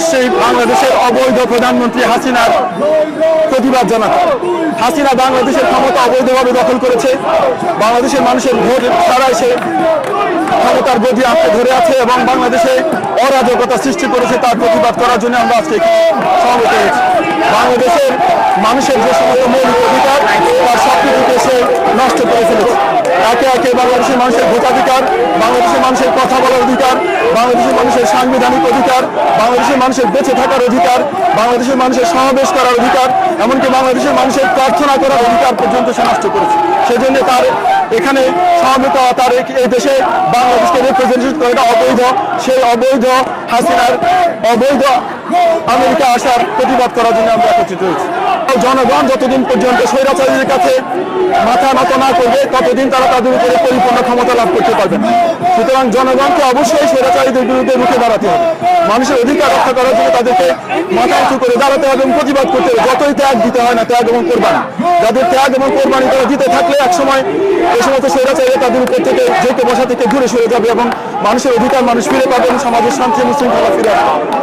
নিশ্চয়ই বাংলাদেশের অবৈধ প্রধানমন্ত্রী হাসিনার প্রতিবাদ জানাতে। হাসিনা বাংলাদেশের ক্ষমতা অবৈধভাবে দখল করেছে। বাংলাদেশের মানুষের ভোট ছাড়াই সে ক্ষমতার গদি আঁকড়ে ধরে আছে এবং বাংলাদেশে অরাজকতা সৃষ্টি করেছে। তার প্রতিবাদ করার জন্য আমরা আজকে সমবেত হয়েছি। বাংলাদেশের মানুষের যে সমস্ত মৌলিক অধিকার তার সবকিছুকে সে নষ্ট করে ফেলেছে। একে একে বাংলাদেশের মানুষের ভোটাধিকার, বাংলাদেশের মানুষের কথা বলার অধিকার, বাংলাদেশের মানুষের সাংবিধানিক অধিকার, বাংলাদেশের মানুষের বেঁচে থাকার অধিকার, বাংলাদেশের মানুষের সমাবেশ করার অধিকার, এমনকি বাংলাদেশের মানুষের প্রার্থনা করার অধিকার পর্যন্ত সে নষ্ট করেছে। সেজন্য তার এখানে সমবেত তার এই দেশে বাংলাদেশকে রিপ্রেজেন্টেশন করে অবৈধ, সেই অবৈধ হাসিনার অবৈধ আমেরিকা আসার প্রতিবাদ করার জন্য আমরা একত্রিত হয়েছি। জনগণ যতদিন পর্যন্ত স্বৈরাচারীদের কাছে মাথা নত না করবে ততদিন তারা তাদের উপরে পরিপূর্ণ ক্ষমতা লাভ করতে পারবে না। সুতরাং জনগণকে অবশ্যই স্বৈরাচারীদের বিরুদ্ধে রুখে দাঁড়াতে হবে। মানুষের অধিকার রক্ষা করার জন্য তাদেরকে মাথা উঁচু করে দাঁড়াতে হবে এবং প্রতিবাদ করতে হবে। যতই ত্যাগ দিতে হয় না, ত্যাগ এবং কোরবানি, যাদের ত্যাগ এবং কোরবানি তারা দিতে থাকলে একসময় এই সমস্ত স্বৈরাচারীরা তাদের উপর থেকে ঝেঁকে বসা থেকে দূরে সরে যাবে এবং মানুষের অধিকার মানুষ ফিরে পাবে এবং সমাজের শান্তি এবং শৃঙ্খলা ফিরে আসবে।